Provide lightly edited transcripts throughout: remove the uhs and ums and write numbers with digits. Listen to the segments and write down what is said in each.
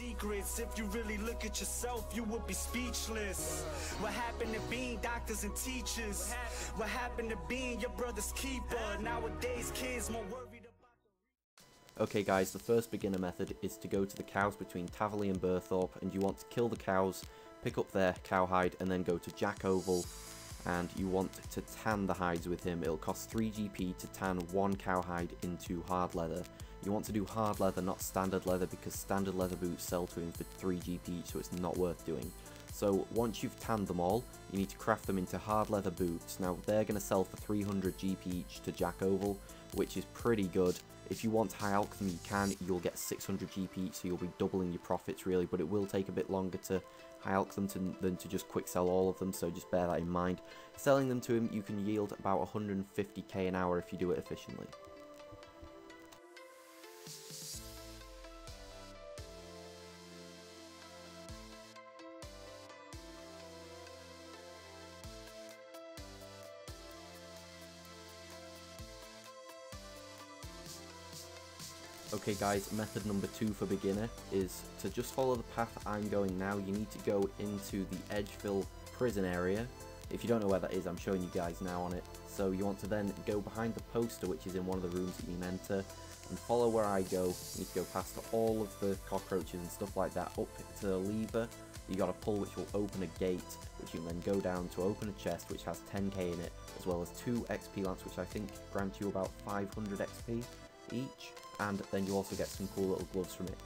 secrets. If you really look at yourself, you would be speechless. What happened to being doctors and teachers? What happened to being your brother's keeper? Nowadays kids more worried about... Okay guys, the first beginner method is to go to the cows between Taverley and Burthorpe, and you want to kill the cows, pick up their cowhide, and then go to Edgeville, and you want to tan the hides with him. It'll cost 3 GP to tan 1 cowhide into hard leather. You want to do hard leather, not standard leather, because standard leather boots sell to him for 3 GP, so it's not worth doing. So once you've tanned them all, you need to craft them into hard leather boots. Now they're going to sell for 300 GP each to Edgeville, which is pretty good. If you want to high alch them, you can. You'll get 600 GP, so you'll be doubling your profits really, but it will take a bit longer to high alch them than to just quick sell all of them, so just bear that in mind. Selling them to him, you can yield about 150k an hour if you do it efficiently. Okay guys, method number 2 for beginner is to just follow the path I'm going now. You need to go into the Edgeville prison area. If you don't know where that is, I'm showing you guys now on it. So you want to then go behind the poster, which is in one of the rooms that you enter, and follow where I go. You need to go past all of the cockroaches and stuff like that, up to the lever. You got to pull, which will open a gate, which you can then go down to open a chest, which has 10k in it, as well as 2 XP lamps, which I think grant you about 500 XP each. And then you also get some cool little gloves from it.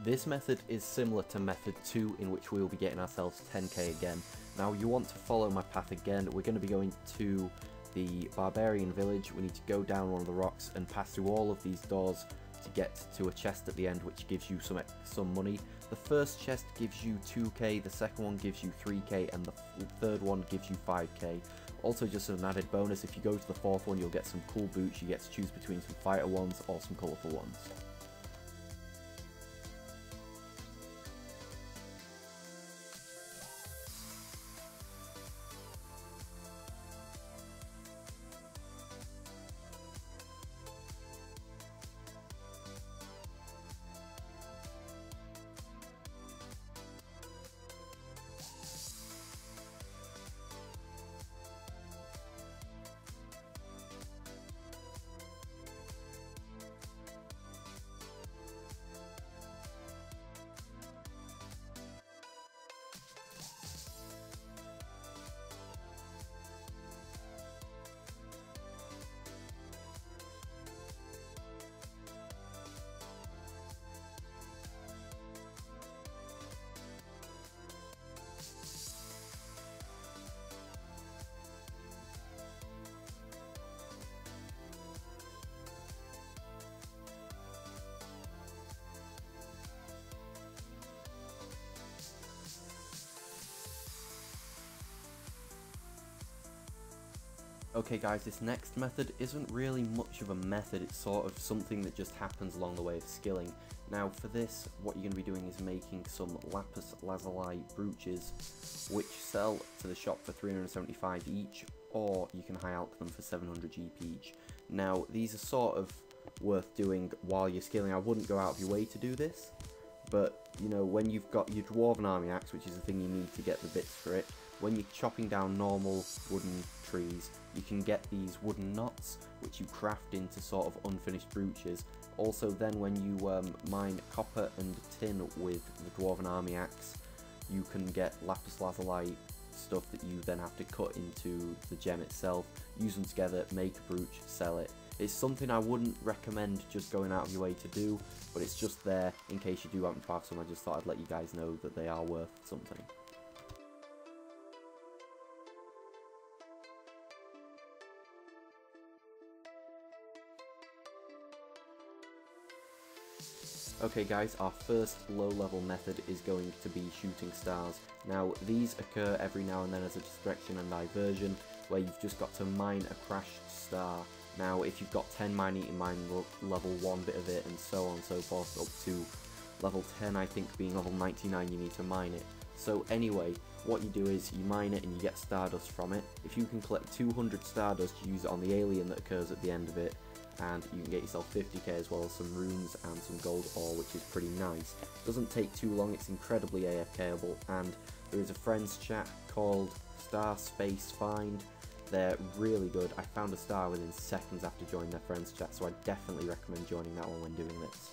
This method is similar to method 2, in which we will be getting ourselves 10k again. Now you want to follow my path again. We're going to be going to the Barbarian village. We need to go down one of the rocks and pass through all of these doors to get to a chest at the end, which gives you some money. The first chest gives you 2k, the second one gives you 3k, and the third one gives you 5k. Also, just as an added bonus, if you go to the fourth one, you'll get some cool boots. You get to choose between some fighter ones or some colourful ones. Okay guys, this next method isn't really much of a method, it's sort of something that just happens along the way of skilling. Now for this, what you're going to be doing is making some lapis lazuli brooches, which sell to the shop for 375 each, or you can high alch them for 700 GP each. Now these are sort of worth doing while you're skilling. I wouldn't go out of your way to do this, but you know, when you've got your dwarven army axe, which is the thing you need to get the bits for it, when you're chopping down normal wooden trees, you can get these wooden knots, which you craft into sort of unfinished brooches. Also then when you mine copper and tin with the dwarven army axe, you can get lapis lazuli stuff that you then have to cut into the gem itself, use them together, make a brooch, sell it. It's something I wouldn't recommend just going out of your way to do, but it's just there in case you do happen to have some. I just thought I'd let you guys know that they are worth something. Okay guys, our first low level method is going to be shooting stars. Now these occur every now and then as a distraction and diversion, where you've just got to mine a crashed star. Now if you've got 10 mine it, you mine level 1 bit of it, and so on and so forth, up to level 10 I think, being level 99 you need to mine it. So anyway, what you do is you mine it and you get stardust from it. If you can collect 200 stardust, you use it on the alien that occurs at the end of it, and you can get yourself 50k as well as some runes and some gold ore, which is pretty nice. Doesn't take too long, it's incredibly AFKable, and there is a friends chat called Star Space Find. They're really good. I found a star within seconds after joining their friends chat, so I definitely recommend joining that one when doing this.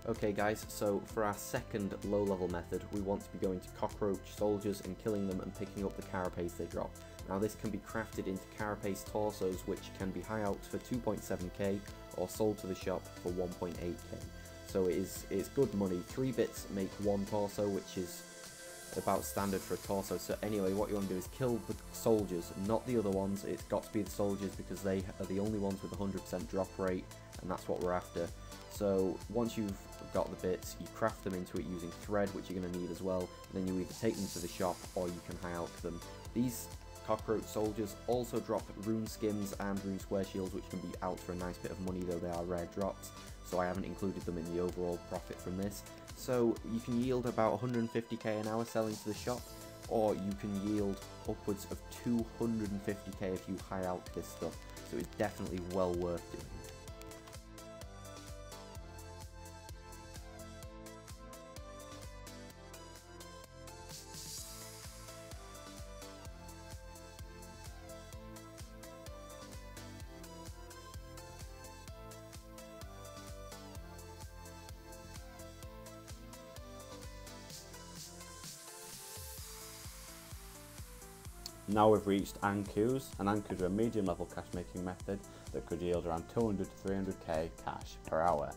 Okay guys, so for our second low level method, we want to be going to Cockroach soldiers and killing them and picking up the carapace they drop. Now this can be crafted into carapace torsos, which can be high out for 2.7k or sold to the shop for 1.8k. So it's good money. 3 bits make 1 torso, which is about standard for a torso. So anyway, what you want to do is kill the soldiers, not the other ones. It's got to be the soldiers because they are the only ones with 100% drop rate, and that's what we're after. So once you've got the bits, you craft them into it using thread, which you're going to need as well. And then you either take them to the shop or you can high out them. These Cockroach soldiers also drop rune skins and rune square shields, which can be out for a nice bit of money, though they are rare drops, so I haven't included them in the overall profit from this. So you can yield about 150k an hour selling to the shop, or you can yield upwards of 250k if you high out this stuff, so it's definitely well worth doing. Now we've reached Ankous, and Ankous are a medium level cash making method that could yield around 200 to 300k cash per hour.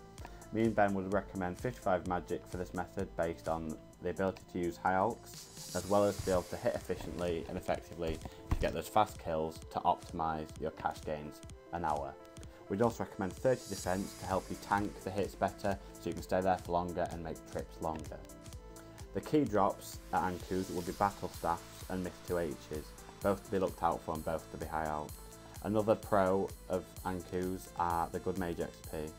Me and Ben would recommend 55 magic for this method based on the ability to use high alks, as well as to be able to hit efficiently and effectively to get those fast kills to optimise your cash gains an hour. We'd also recommend 30 defense to help you tank the hits better so you can stay there for longer and make trips longer. The key drops at Ankous will be battle staffs and myth 2H's, both to be looked out for and both to be high out. Another pro of Ankous are the good mage XP.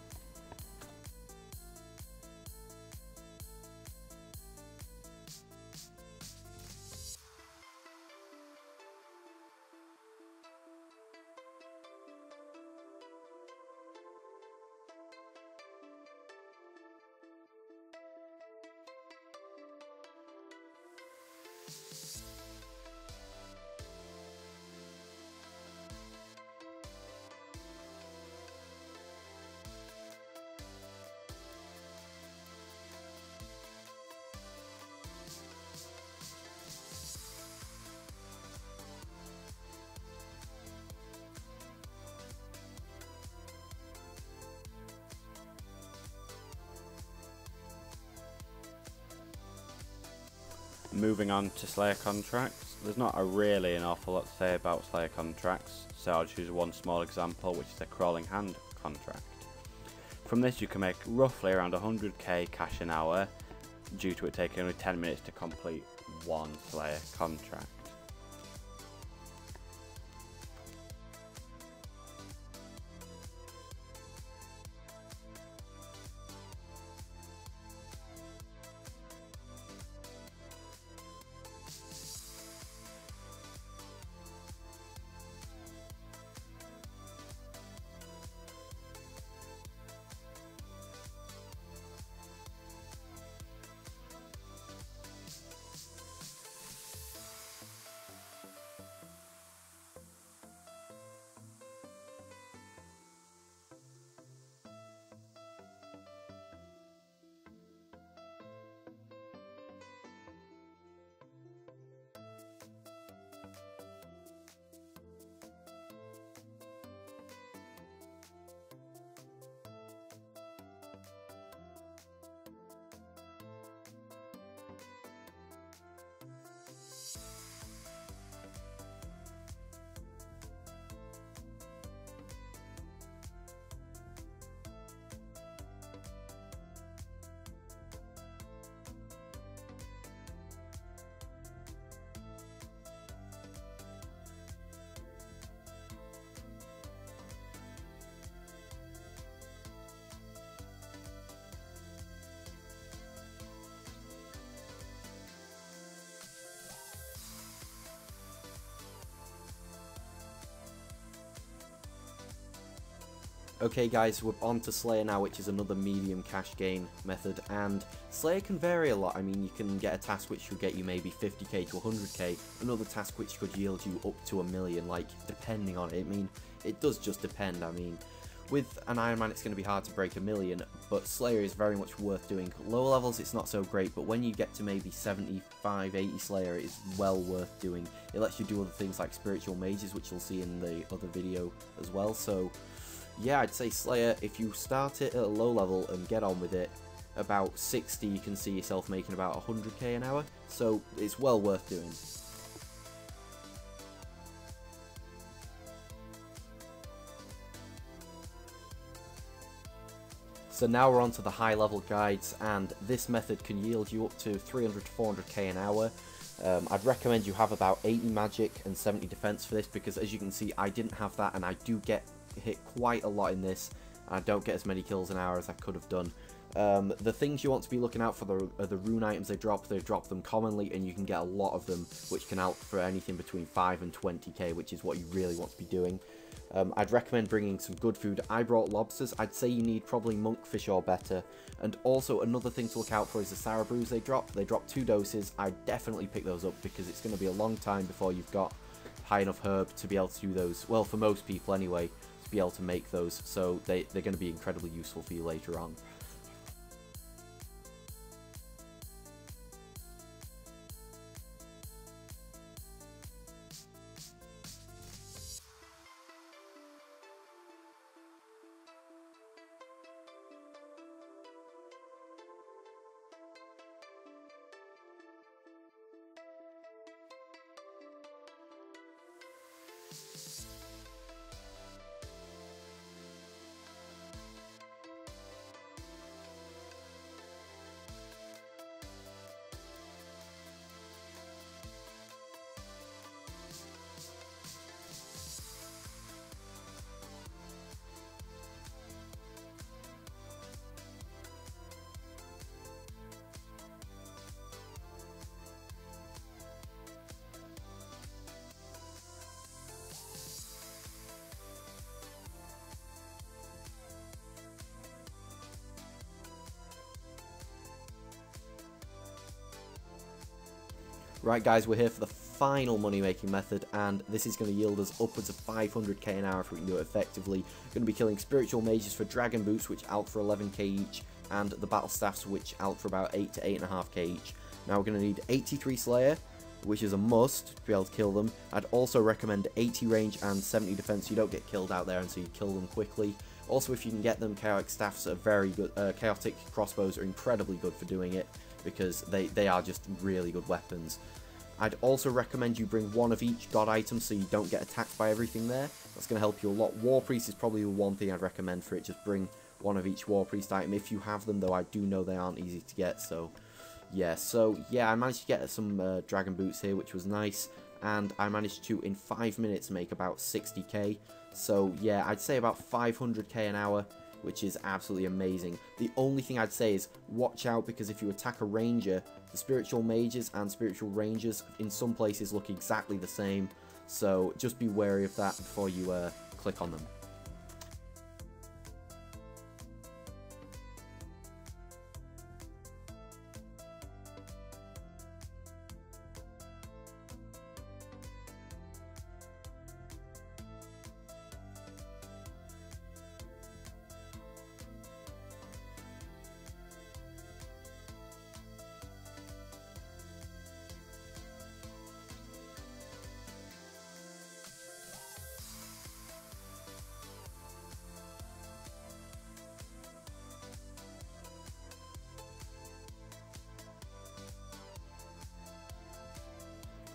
Moving on to Slayer contracts, there's not really an awful lot to say about Slayer contracts, so I'll choose one small example, which is a crawling hand contract. From this you can make roughly around 100k cash an hour, due to it taking only 10 minutes to complete one Slayer contract. Okay guys, we're on to Slayer now, which is another medium cash gain method, and Slayer can vary a lot. I mean, you can get a task which will get you maybe 50k to 100k, another task which could yield you up to 1 million, like, depending on it. I mean, it does just depend. I mean, with an Ironman it's going to be hard to break 1 million, but Slayer is very much worth doing. Lower levels it's not so great, but when you get to maybe 75, 80 Slayer, it is well worth doing. It lets you do other things like spiritual mages, which you'll see in the other video as well, so yeah, I'd say Slayer, if you start it at a low level and get on with it, about 60 you can see yourself making about 100k an hour, so it's well worth doing. So now we're on to the high level guides, and this method can yield you up to 300 to 400k an hour. I'd recommend you have about 80 magic and 70 defense for this, because as you can see I didn't have that, and I do get hit quite a lot in this. I don't get as many kills an hour as I could have done. The things you want to be looking out for are the rune items they drop them commonly, and you can get a lot of them, which can out for anything between 5 and 20k, which is what you really want to be doing. I'd recommend bringing some good food. I brought lobsters. I'd say you need probably monkfish or better. And also another thing to look out for is the sour brews they drop. They drop 2 doses. I'd definitely pick those up, because it's going to be a long time before you've got high enough herb to be able to do those. Well, for most people anyway, to be able to make those. So they're going to be incredibly useful for you later on. Right guys, we're here for the final money making method, and this is going to yield us upwards of 500k an hour if we can do it effectively. Going to be killing spiritual mages for dragon boots, which out for 11k each, and the battle staffs, which out for about 8 to 8.5k each. Now we're going to need 83 slayer, which is a must to be able to kill them. I'd also recommend 80 range and 70 defense so you don't get killed out there, and so you kill them quickly. Also, if you can get them, chaotic staffs are very good. Chaotic crossbows are incredibly good for doing it. because they are just really good weapons. I'd also recommend you bring one of each god item so you don't get attacked by everything there. That's going to help you a lot. War Priest is probably the one thing I'd recommend for it. Just bring one of each War Priest item if you have them, though I do know they aren't easy to get. So yeah, I managed to get some dragon boots here, which was nice. And I managed to, in 5 minutes, make about 60k. So yeah, I'd say about 500k an hour, which is absolutely amazing. The only thing I'd say is watch out, because if you attack a ranger, the spiritual mages and spiritual rangers in some places look exactly the same. So just be wary of that before you click on them.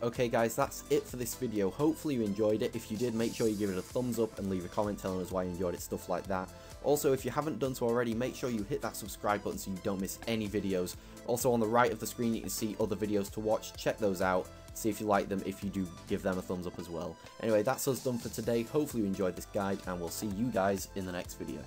Okay guys, that's it for this video. Hopefully you enjoyed it. If you did, make sure you give it a thumbs up and leave a comment telling us why you enjoyed it, stuff like that. Also, if you haven't done so already, make sure you hit that subscribe button so you don't miss any videos. Also, on the right of the screen you can see other videos to watch. Check those out, see if you like them. If you do, give them a thumbs up as well. Anyway, that's us done for today. Hopefully you enjoyed this guide, and we'll see you guys in the next video.